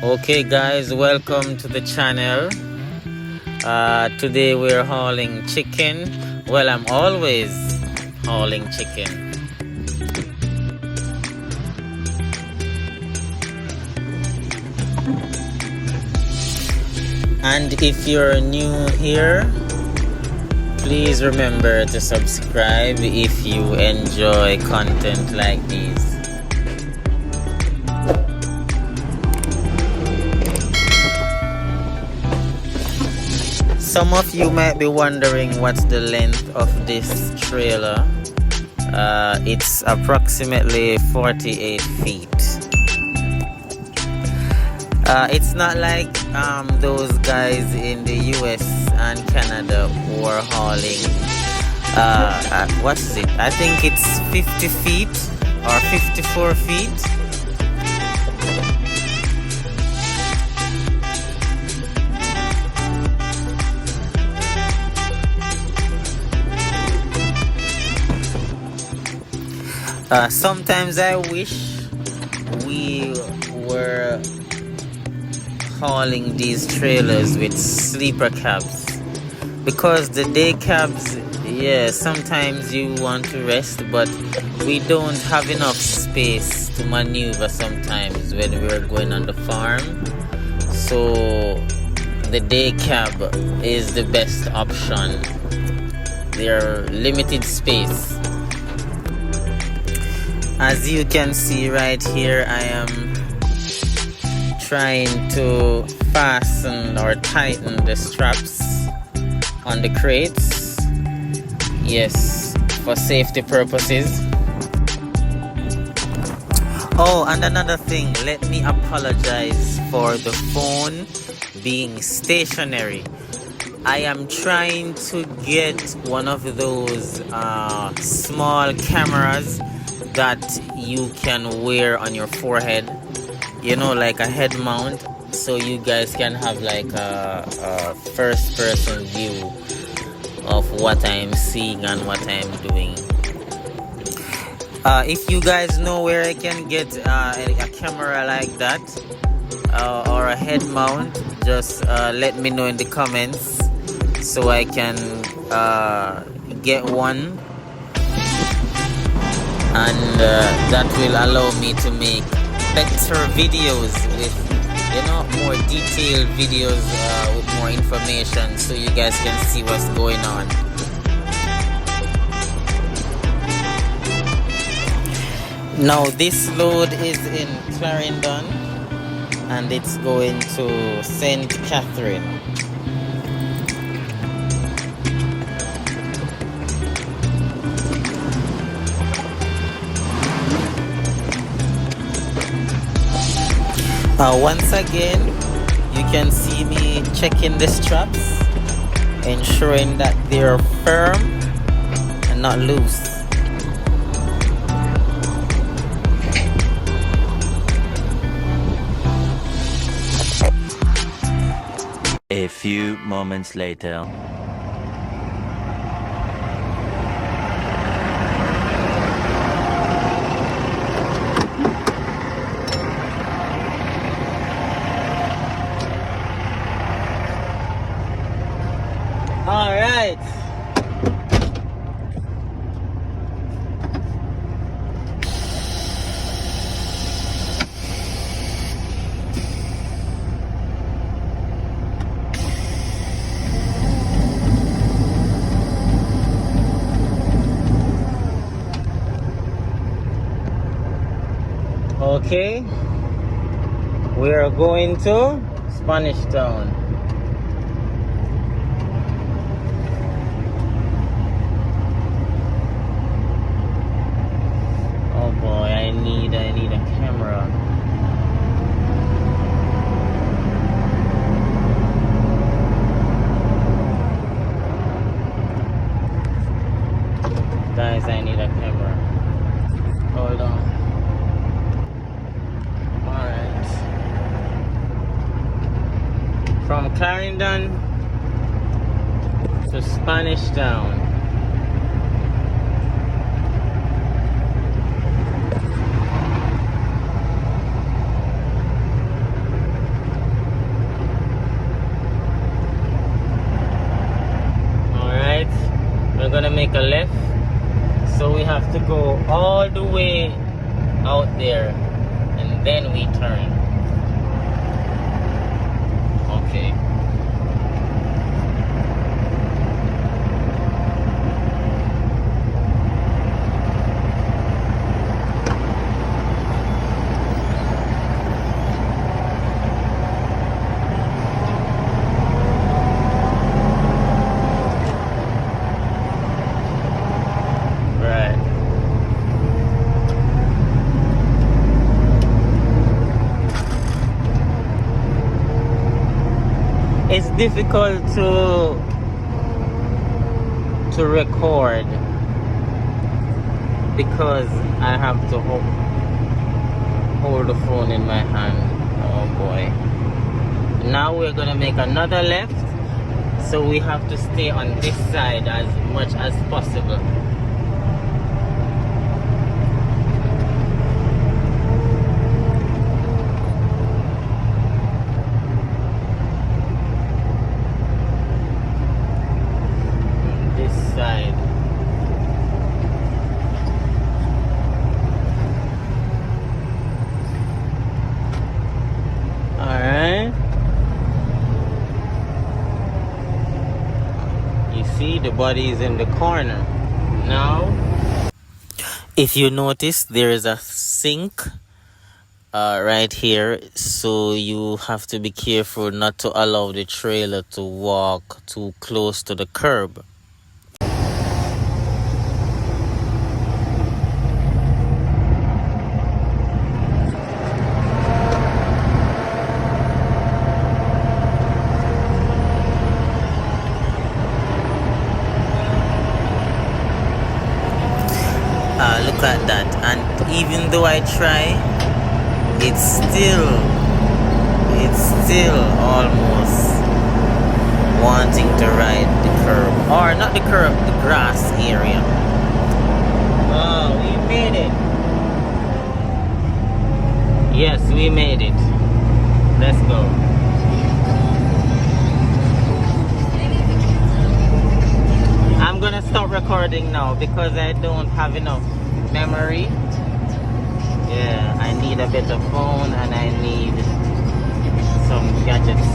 Okay guys, welcome to the channel. Today we're hauling chicken. Well, I'm always hauling chicken. And if you're new here, please remember to subscribe if you enjoy content like these. Some of you might be wondering what's the length of this trailer. It's approximately 48 feet. It's not like those guys in the US and Canada who are hauling, what is it? I think it's 50 feet or 54 feet. Sometimes I wish we were hauling these trailers with sleeper cabs, because the day cabs, yeah, sometimes you want to rest, but we don't have enough space to maneuver sometimes when we're going on the farm. So the day cab is the best option. They're limited space. As you can see right here, I am trying to fasten or tighten the straps on the crates. Yes, for safety purposes. Oh, and another thing, let me apologize for the phone being stationary. I am trying to get one of those small cameras that you can wear on your forehead, you know, like a head mount, so you guys can have like a first person view of what I'm seeing and what I'm doing. If you guys know where I can get a camera like that or a head mount, just let me know in the comments so I can get one, and that will allow me to make better videos with, you know, more detailed videos with more information, so you guys can see what's going on. Now this load is in Clarendon and it's going to St. Catherine. Once again, you can see me checking the straps, ensuring that they're firm and not loose. A few moments later. All right. Okay, we are going to Spanish Town. Oh boy, I need a camera. Guys, I need a camera. Hold on. Alright. From Clarendon to Spanish Town. make a left. So we have to go all the way out there and then we turn. Okay. It's difficult to record because I have to hold the phone in my hand. Oh boy. Now we're gonna make another left, so we have to stay on this side as much as possible. Side. Alright. You see the body is in the corner. Now, if you notice, there is a sink right here, so you have to be careful not to allow the trailer to walk too close to the curb. Look at that, and even though I try, it's still almost wanting to ride the curb, or not the curb, the grass area. Oh, we made it. Yes, we made it. Let's go. I'm gonna stop recording now because I don't have enough memory. Yeah, I need a better phone and I need some gadgets.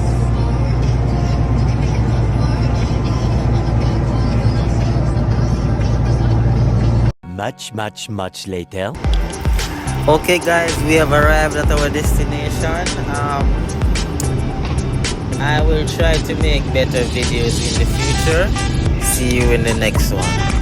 Much later. Okay guys, we have arrived at our destination. I will try to make better videos in the future. See you in the next one.